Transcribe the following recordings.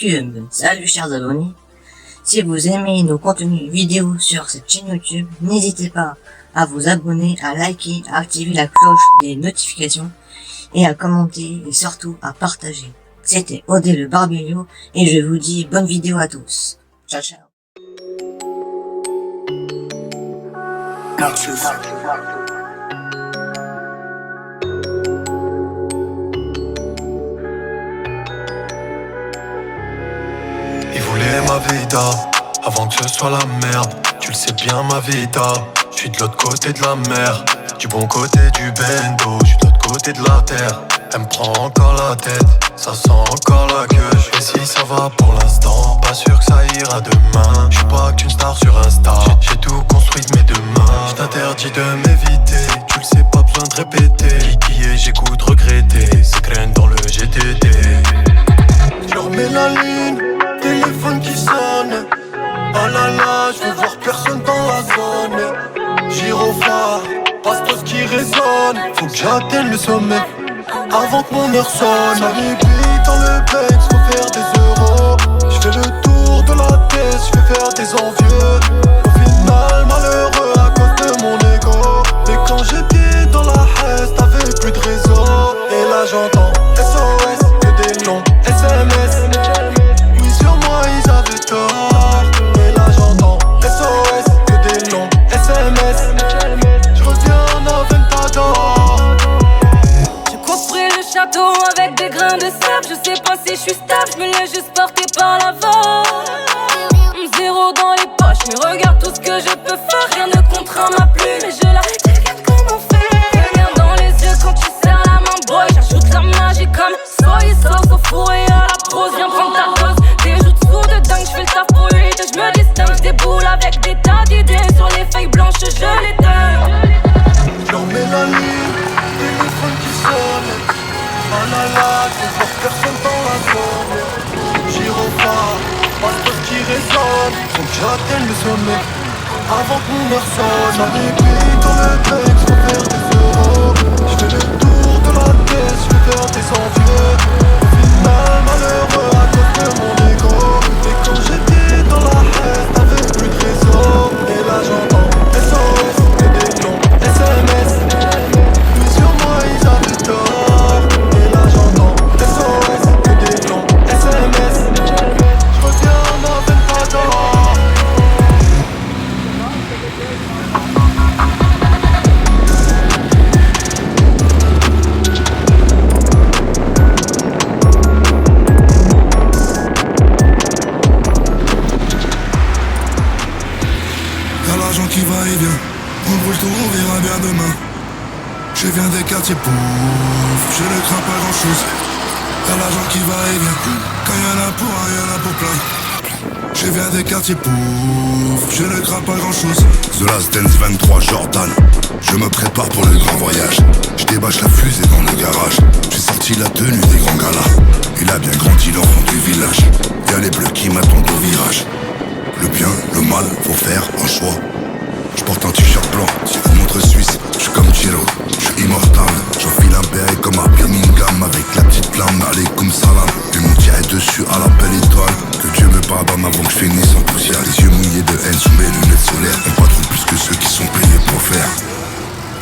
YouTube. Salut chers abonnés. Si vous aimez nos contenus vidéo sur cette chaîne YouTube, n'hésitez pas à vous abonner, à liker, à activer la cloche des notifications et à commenter et surtout à partager. C'était Odé le Barbelio et je vous dis bonne vidéo à tous. Ciao ciao. Il voulait ma vida avant que ce soit la merde. Tu le sais bien ma vida. Je suis de l'autre côté de la mer, du bon côté du bendo. Je suis de l'autre côté de la terre. Elle me prend encore la tête, ça sent encore la queue. Et si ça va pour l'instant, pas sûr que ça ira demain. Je suis pas qu'une star sur Insta, j'ai tout construit de mes deux mains. Je t'interdis de m'éviter, tu le sais pas besoin de répéter. Qui est j'écoute regretter, c'est graines dans le GTD. Je remets la ligne, téléphone qui sonne. Oh là là, je veux voir personne dans la zone. Gyrophare, passe-poste qui résonne. Faut que j'atteigne le sommet avant que mon heure sonne. Ça débite dans le Benz, faut faire des euros. Je fais le tour de la tête, je vais faire des envieux. Au final malheureux à cause de mon ego. Mais quand j'étais dans la haine, t'avais plus de réseau. Et là j'entends SOS, que des longs SMS. Oui sur moi ils avaient tort. Et là j'entends SOS, que des longs SMS. Je reviens en Aventador. Château avec des grains de sable, je sais pas si je suis stable, je me laisse juste porter par la vague. Zéro dans les poches, mais regarde tout ce que je peux faire. Rien ne contraint ma plume, mais je la regarde comme on fait. Regarde dans les yeux quand tu serres la main, boy. J'ajoute la magie comme soyez sauce au four et à la prose. Viens prendre ta dose, des joues de sous de dingue. J'fais le taf pour 8 et je me distingue. J'déboule avec des tas d'idées sur les feuilles blanches, je les donne. J'en mets la ligne, téléphone qui sonne. Oh là là, je veux voir personne dans la zone. Gyrophare, passe-poste qui résonne. Faut que j'atteigne le sommet avant que mon heure sonne. Ça débite dans le texte, faut faire des euros. Je fais le tour de la tête, je vais faire des envieux. Au final malheureux à cause de mon ego. Et quand j'étais dans la haine, t'avais plus de réseau. Et là j'entends SOS, que des longs SMS. Oui sur moi ils avaient tort. Qui va et vient, on brûle tout, on verra bien demain. Je viens des quartiers pauvres, je ne crains pas grand chose. Y'a l'argent qui va et vient, quand y'en a pour un, y'en a pour plein. Je viens des quartiers pauvres, je ne crains pas grand chose. The Last Dance 23 Jordan, je me prépare pour le grand voyage. Je débâche la fusée dans le garage, j'ai sorti la tenue des grands galas. Il a bien grandi l'enfant du village, y'a les bleus qui m'attendent au virage. Le bien, le mal, faut faire un choix. Je porte un t-shirt blanc, une montre suisse, je suis comme Giro, je suis immortal. J'enfile un béret comme à Birmingham avec la petite flamme, allez comme salam. Puis mon tiret dessus à la belle étoile. Que Dieu me pardonne avant que je finisse en poussière. Les yeux mouillés de haine sous mes lunettes solaires. On patrouille plus que ceux qui sont payés pour faire.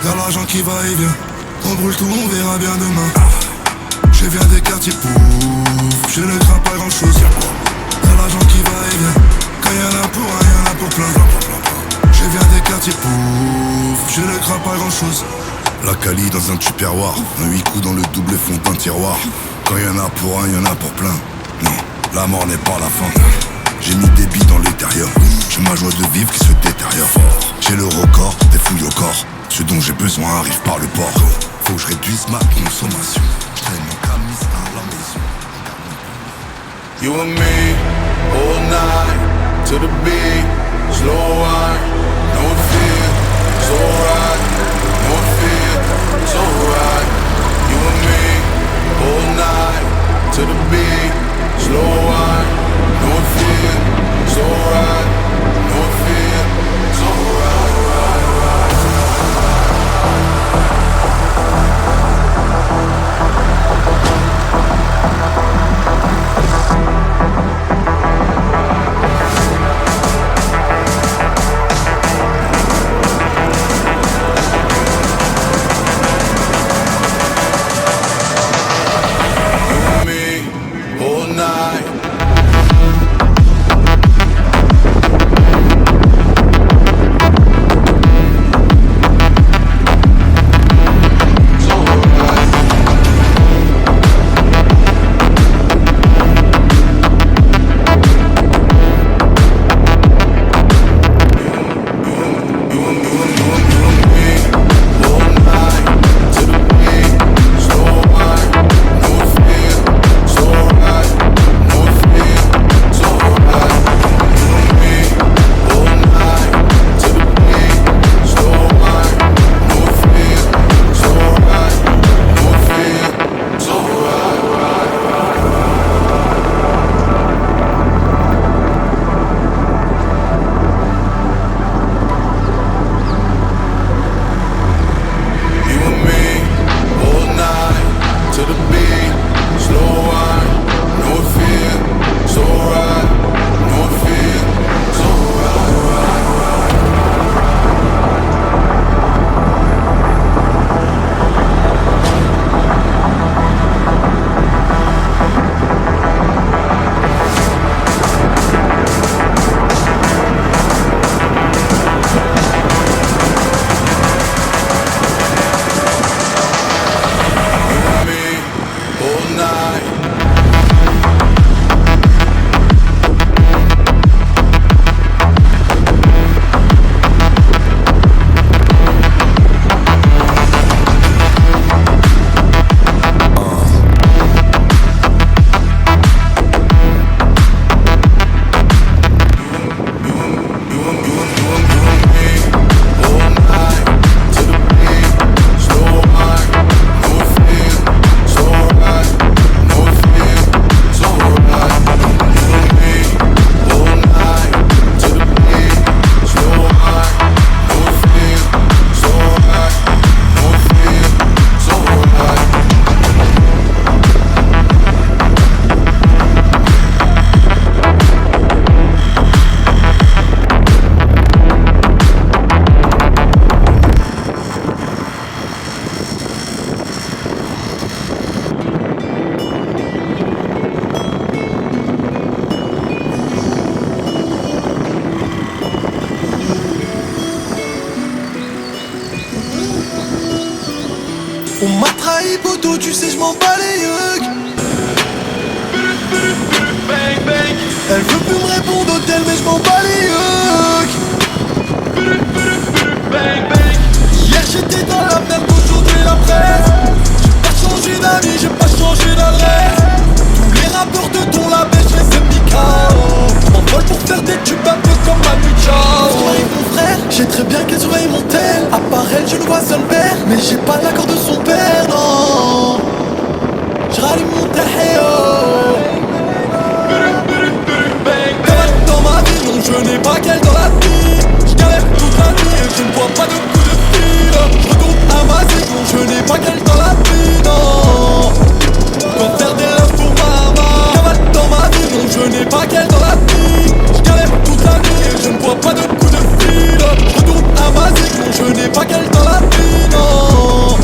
Y'a l'argent qui va et vient, on brûle tout, on verra bien demain. Je viens des quartiers pauvres, je ne crains pas grand chose. Y'a l'argent qui va et vient, quand y'en a pour un, y'en a pour plein. Je viens des quartiers pauvres, je ne crains pas grand chose. La Cali dans un tupperware, un 8 coups dans le double fond d'un tiroir. Quand y'en a pour un, y'en a pour plein. Non, la mort n'est pas la fin. J'ai mis des billes dans l'intérieur, j'ai ma joie de vivre qui se détériore. J'ai le record des fouilles au corps, ce dont j'ai besoin arrive par le port. Faut que je réduise ma consommation, je traîne mon camis à la maison. You and me, all night, to the beat, slow wine, no fear, it's alright, no fear, it's alright. You and me, all night, to the beat, slow wine, no fear, it's alright, no fear, it's alright. On m'a trahi poto, tu sais je m'en bats les yeux. Elle veut plus me répondre hôtel mais je m'en bats les yeux. Hier j'étais dans la merde, aujourd'hui la presse. J'ai pas changé d'amis, j'ai pas changé d'adresse. Tous les rappeurs de ton label, je les ai mis KO. M'envole pour faire des tubes un peu comme Manu Chao. Surveille mon frère, j'ai très bien qu'elle surveille mon tel. À part elle, je ne vois seul père, mais j'ai pas l'accord de son père, non. Je rallume mon taheo. Dans ma vie, non, je n'ai pas qu'elle dans la vie. Je galère toute la nuit et je ne vois pas de coup de fil. Je retourne à ma vie, non, je n'ai pas qu'elle dans la vie, non. Quand faire des love pour maman. Cavale dans ma vie, non, je n'ai pas qu'elle dans la vie. Je galère toute la nuit et je ne vois pas de coup de fil. Je retourne à ma vie, non, je n'ai pas qu'elle dans la vie, non.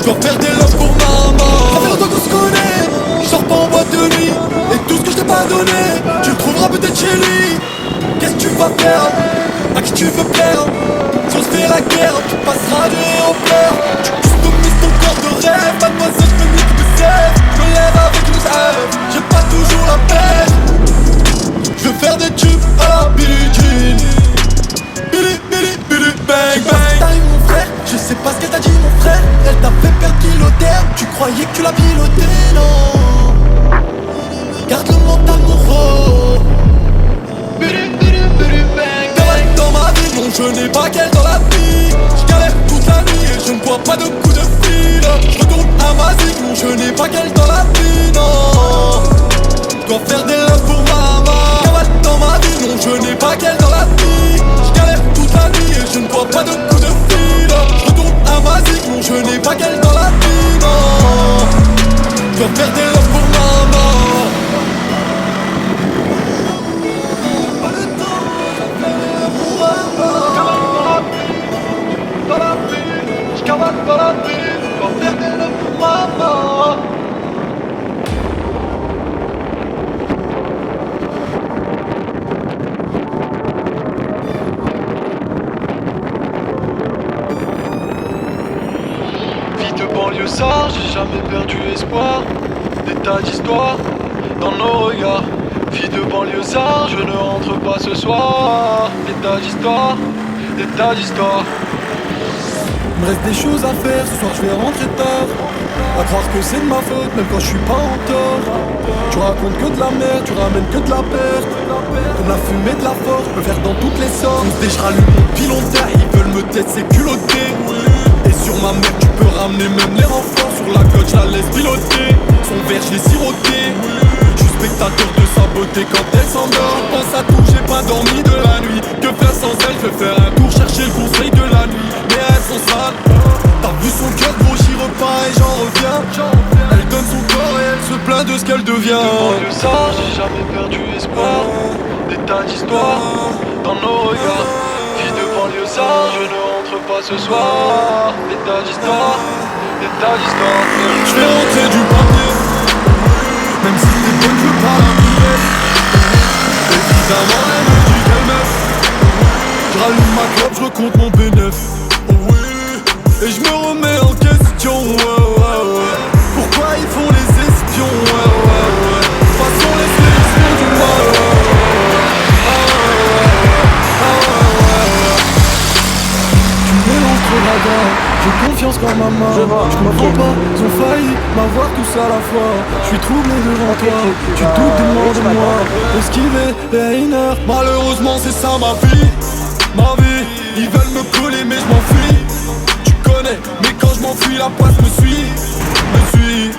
Quand faire des love pour maman. Ça fait longtemps qu'on se connaît. Je sors pas en boîte de nuit. Et tout ce que je t'ai pas donné, tu le trouveras peut-être chez lui. Qu'est-ce que tu vas faire? À qui tu veux plaire? Si on se fait la guerre, tu passeras de rire en pleurs. Tu customises ton corps de rêve. Mademoiselle, je me nique de sève. Je me lève avec le rêve. J'ai pas toujours la pêche. Je veux faire des tubes à la Billie Jean. Billy, Billy, Billy, bang, bang. T'arrives mon frère, je sais pas ce qu'elle t'a dit mon frère. Elle t'a fait perdre pilotaire. Tu croyais que tu l'as piloté, non. Garde le mental mon gros. Dans ma vie, non je n'ai pas qu'elle dans la vie. Je galère toute la nuit et je ne vois pas de coup de fil. Je retourne à ma zig, non je n'ai pas qu'elle dans la vie, non. Je dois faire des love pour maman. Cavale dans ma vie, non je n'ai pas qu'elle dans la vie. Je galère toute la nuit et je ne vois pas de coup de fil. Je retourne à ma zig, non je n'ai pas qu'elle dans la vie, non. Je dois faire des love pour maman. Dans la ville, pour faire des love pour maman. Vie de banlieusard, j'ai jamais perdu espoir. Des tas d'histoires dans nos regards. Vie de banlieusard, je ne rentre pas ce soir. Des tas d'histoires, des tas d'histoires. Il me reste des choses à faire, ce soir je vais rentrer tard. À croire que c'est de ma faute, même quand je suis pas en tort. Tu racontes que de la merde, tu ramènes que de la perte. Comme la fumée de la force, je peux faire dans toutes les sortes. Dès je rallume mon pilon de terre, ils veulent me tête, c'est culotté. Et sur ma mère, tu peux ramener même les renforts. Sur la côte, je la laisse piloter. Son verre, je l'ai siroté. Je suis spectateur de sa beauté quand elle s'endort. Je pense à tout, j'ai pas dormi de la nuit. Que faire sans elle, je vais faire un tour chercher le conseil de la nuit. Mais elles sont sales. T'as vu son cœur gros, j'y repars et j'en reviens. Elle donne son corps et elle se plaint de ce qu'elle devient. De banlieusard, j'ai jamais perdu espoir. Des tas d'histoires dans nos regards. Vie de banlieusard, je ne rentre pas ce soir. Des tas d'histoires, des tas d'histoires. Je fais rentrer du papier. Même si t'es bonne, je veux pas la nouvelle. Évidemment, elle me dit qu'elle m'aime. Je rallume ma clope, je recompte mon bénéf. Et je me remets en question, ouais, ouais, ouais. Pourquoi ils font les espions, ouais, ouais, ouais. De toute façon, laisse-les, ils font du mal, ouais, ouais. Ah ouais, ouais, ouais. Tu mélanges trop la gamme, j'ai confiance dans ma main. Je m'attends pas, ils ont failli m'avoir tous à la fois. Je suis troublé devant toi, tu doutes des mots de moi. Esquiver les hainers, malheureusement c'est ça ma vie. Ma vie, ils veulent me coller mais je m'enfuis. Mais quand je m'enfuis, la poisse me suit.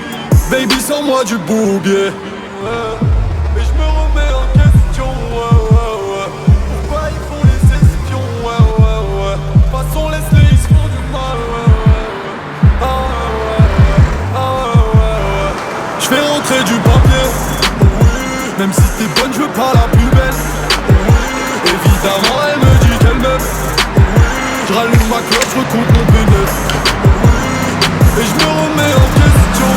Baby, sans moi du bourbier. Et je me remets en question, pourquoi ils font les espions, De toute façon, laisse-les, ils se font du mal, Je fais rentrer du papier. Même si t'es bonne, je veux pas la plus belle. Évidemment, elle me dit qu'elle m'aime. Je rallume ma clope, je recompte mon bénéfice. Et je me remets en question,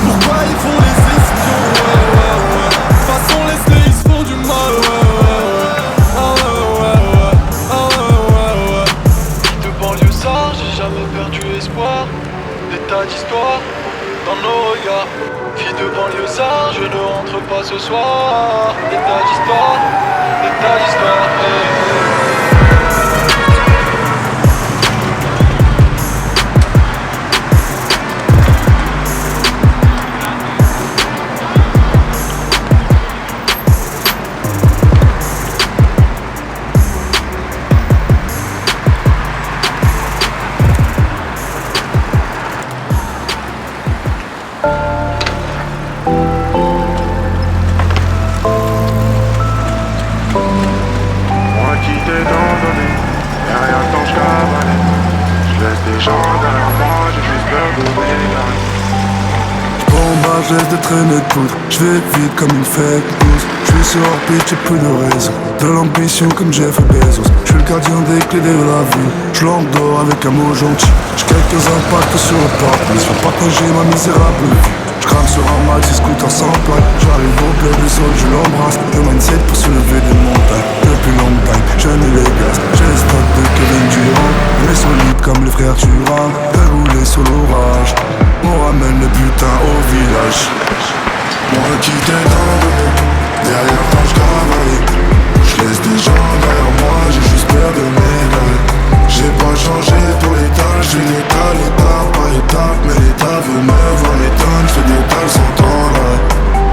Pourquoi ils font les espions, De toute façon, laisse-les, ils se font du mal, Vie de banlieusard, j'ai jamais perdu espoir. ce soir. Des tas d'histoires, Je laisse des traînées de poudre, je vais vite comme une fake news. Je suis sur orbite, j'ai plus de raison. De l'ambition comme Jeff Bezos. Je suis le gardien des clés de la vie. Je l'endors avec un mot gentil. J'ai quelques impacts sur le pare-brise. Faut partager ma misérable vie. Je crame sur un maxi scooter sans plaque. J'arrive au bled du sol, je l'embrasse. Le mindset pour se lever des montagnes. Depuis long time, jeune et les gaz. J'ai les stocks de Kevin Durant. On est solide comme les frères Turan. Déroulé sur l'orage. On ramène le butin au village. Moi qui t'ai donné, derrière quand je travaille. Je laisse des gens derrière moi, j'ai juste peur de m'égarer. J'ai pas changé pour l'état, je suis l'état par étape. Mais l'état veut me voir m'étonne, je fais des tales sans temps.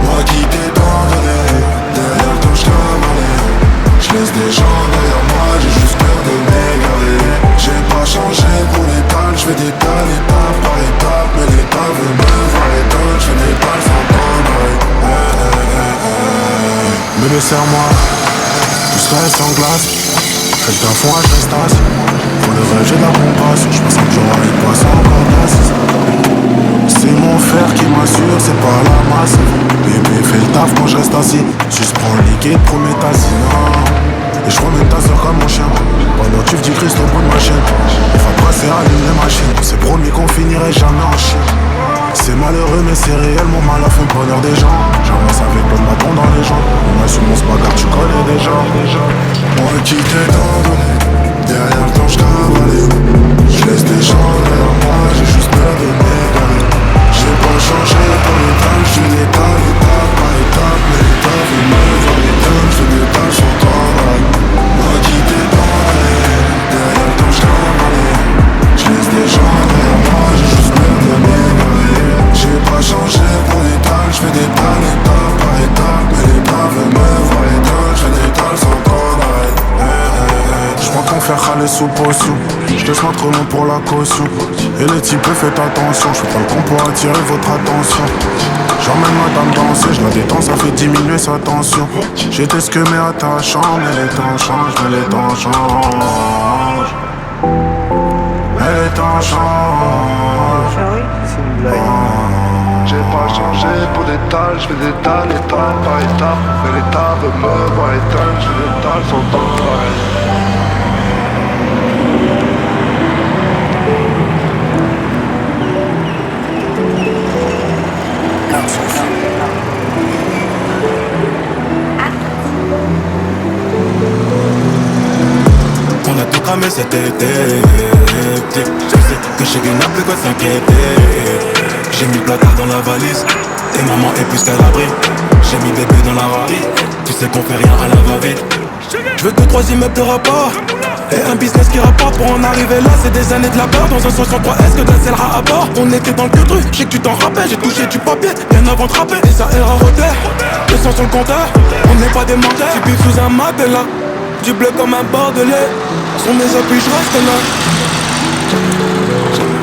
Moi qui t'ai donné, derrière quand je travaille. Je laisse des gens derrière moi, j'ai juste peur de m'égarer. J'ai pas changé pour l'état, je fais des tales étape par étape. Mais l'état veut me voir m'étonne, je fais des tales sans temps. Bébé serre-moi, tout se reste en glace. Reste d'un fond, je reste assis. Pour le rêve j'ai de la compasse. Je pense que j'aurai une poisson encore d'assis. C'est mon fer qui m'assure, c'est pas la masse. Bébé fais le taf quand je reste assis. Suspends le liquide, promets ta et je remets ta soeur comme mon chien. Pendant tu dis Christ au bout de ma chaîne. Il faut passer à allume les machines. On s'est promis qu'on finirait jamais en chien. C'est malheureux mais c'est réellement mal à fond le bonheur des gens. J'avance avec l'homme bâton dans les jambes. On assume mon bagarre, tu connais déjà. Moi qui t'ai donné, derrière quand je cavalais. Je laisse des gens derrière moi, j'ai juste peur de m'égarer. J'ai pas changé pour l'état, je suis l'état par étape. Mais l'état veut me voir l'état, je fais des tâches sans travail. Moi qui t'ai donné, derrière quand je cavalais. Je laisse des gens derrière moi, j'ai juste peur de m'égarer. J'ai pas changé pour l'état, je fais des tâches étape par étape. Mais l'état veut me voir l'état, je fais des tâches sans travail. J'prends ton fer râler sous potion. J'laisse notre nom pour la caution. Et les types faites attention. J'fais pas le con pour attirer votre attention. J'emmène madame danser, j'la détends, ça fait diminuer sa tension. J'étais ce que mais attachant. Mais les temps changent, mais les temps changent. Mais les temps changent. J'ai pas changé pour des tâches, j'fais des tâches étape par étape. Mais l'état veut me voir éteindre, j'fais des tâches sans temps. On a tout cramé cet été. Je sais que chez lui n'a plus quoi s'inquiéter. J'ai mis le placard dans la valise et maman est plus qu'à l'abri. J'ai mis bébé dans la Rari. Tu sais qu'on fait rien à la va-vite. Je veux 2-3 immeubles de rapport et un business qui rapporte. Pour en arriver là, c'est des années de labeur. Dans un 63, est-ce que d'un scellera à bord? On était dans le queutru, je sais que tu t'en rappelles. J'ai touché du papier, bien avant de rapper. Et ça ira roter, 200 sur le compteur. On n'est pas des menteurs, tu sous un matelas. Du bleu comme un bordelais. Sur mes appuis, je reste là.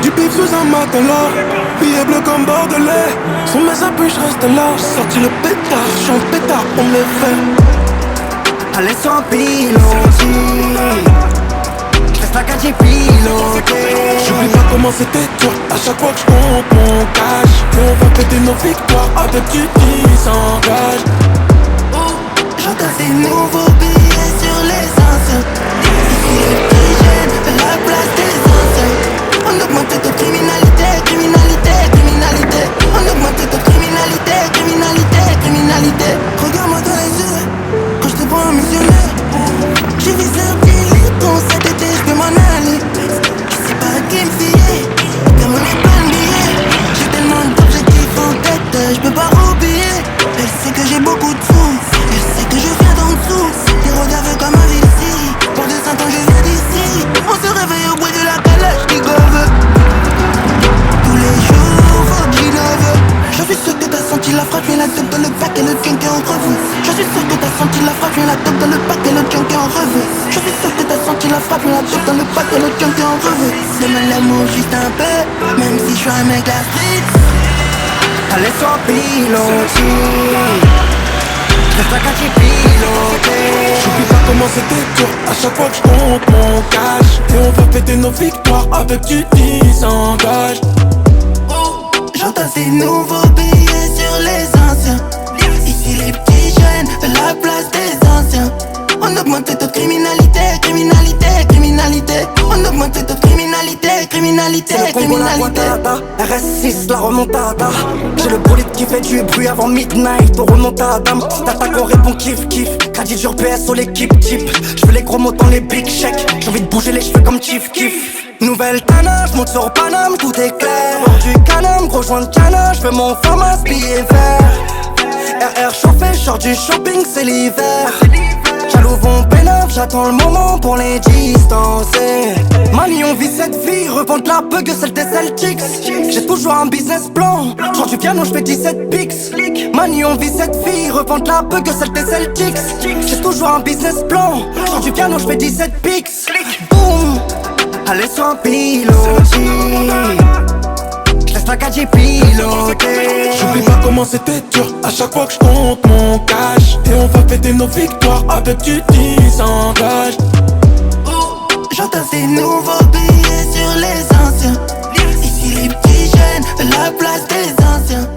Du bif sous un matelas. Billet bleu comme bordelais. Sur mes appuis, je reste là. J'ai sorti le pétard, je suis un pétard pour me les faire. Allez sans piloter. J'reste là quand j'ai piloté. J'oublie pas comment c'était dur. À chaque fois que je compte mon cash, on va péter nos victoires avec qui s'engage. J'entends des nouveaux billets sur les anciens. Ici les plus jeunes, à la place des anciens. On augmente de criminalité, criminalité, criminalité. On augmente de criminalité, criminalité, criminalité. Regarde-moi dans les yeux, quand je te vois un missionnaire. J'ai visé un billet, cet été je peux m'en aller. Je sais pas à qui me fier, comme on est plein de billets. J'ai tellement d'objectifs en tête, je peux pas oublier. Elle sait que j'ai beaucoup de frappe, viens la dope dans le pack et le junk est en revue. Je suis sûr que t'as senti la frappe, viens la dope dans le pack et le junk est en revue. Demain l'amour juste un peu, même si je suis un mec la street. Allez sois piloté, reste la quartier piloté. J'oublie pas comment c'était dur à chaque fois que je compte mon cash. Et on va fêter nos victoires avec du 10 engage. J'entends ces nouveaux billets sur les anciens. Ici les petits jeunes veulent la place des anciens. On augmente le taux de criminalité, criminalité, criminalité. On augmente le taux de criminalité, criminalité, criminalité. RS6, la remontada. J'ai le bolide qui fait du bruit avant midnight. Au remontada, t'attaques, on répond kiff kiff. Caddy dur PS sur l'équipe type. J'fais les gros mots dans les big checks. J'ai envie de bouger les cheveux comme Chief Kiff. Nouvelle Tana, j'monte sur Paname, tout est clair. Hors du Canam, gros joint de Cana, j'fais mon famas billet vert. RR chauffé, j'sors du shopping, c'est l'hiver. Jaloux vont pénal, j'attends le moment pour les distancer. Mani on vit cette vie, revendre la bug, celle des Celtics. J'ai toujours un business plan, genre du piano j'fais 17 pics. Mani on vit cette vie, revendre la bug, celle des Celtics. J'ai toujours un business plan, genre du piano j'fais 17 pics. Boum, allez sois piloté, j'laisse la gadget piloter. J'oublie pas comment c'était dur à chaque fois que je compte mon cash. Et on va fêter nos victoires avec du 10 engage. J'entends ces nouveaux billets sur les anciens. Ici les petits jeunes veulent la place des anciens.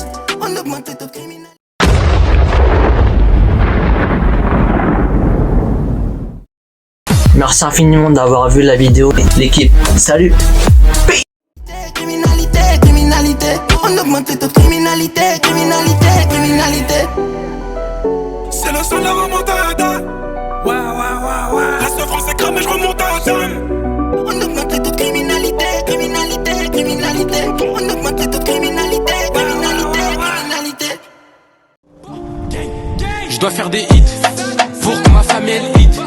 On augmente le taux de criminalité. Merci infiniment d'avoir vu la vidéo, l'équipe. Salut. Criminalité, criminalité. On augmente le taux de criminalité, criminalité, criminalité. C'est le son de la remontada. La souffrance est cramée, je remonte à terme. On augmente le taux de criminalité, criminalité, criminalité. On augmente le taux de criminalité, criminalité, criminalité. Je dois faire des hits pour que ma famille elle hit.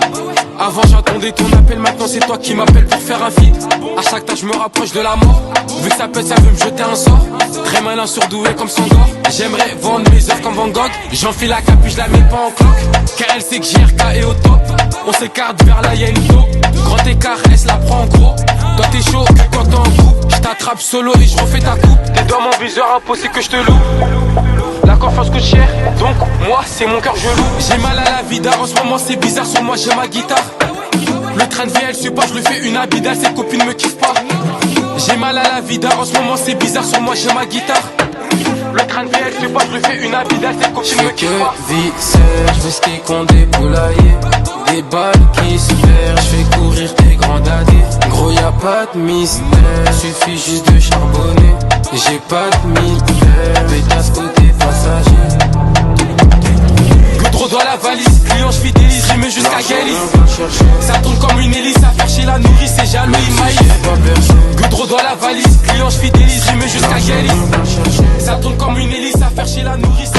Avant j'attendais ton appel, maintenant c'est toi qui m'appelles pour faire un feat. A chaque tâche je me rapproche de la mort. Vu que ça pète, ça veut me jeter un sort. Très malin, surdoué comme Sangor. J'aimerais vendre mes œuvres comme Van Gogh. J'enfile la capuche, je la mets pas en cloque. Car elle sait que JRK est au top. On s'écarte vers là, y'a une taupe. Grand écart, elle se la prend en gros. Toi t'es chaud, quand t'es en groupe. Je t'attrape solo et je refais ta coupe. T'es dans mon viseur, impossible que je te loue. La confiance coûte cher, donc moi c'est mon cœur je loue. J'ai mal à la vida, en ce moment c'est bizarre, sur moi j'ai ma guitare. Le train de vie elle suit pas, je lui fais une abidale, ses copines me kiffent pas. J'ai mal à la vida, en ce moment c'est bizarre, sur moi j'ai ma guitare. Le train de vie elle suit pas, je lui fais une abidale, ses copines me kiffent pas. Je fais que visser, je vais skier qu'on des poulaillers. Des balles qui se perdent, je fais courir des grands dadés. Gros y'a pas de mystère, suffit juste de charbonner. J'ai pas de mystère, pétasse côté passager. Goudreau dans la valise, client je fidélise, j'y mets jusqu'à Galis. Ça tourne comme une hélice, à faire chez la nourrice, c'est jaloux il maïs. Goudreau dans la valise, client je fidélise, j'y mets jusqu'à Galis. Ça tourne comme une hélice, à faire chez la nourrice.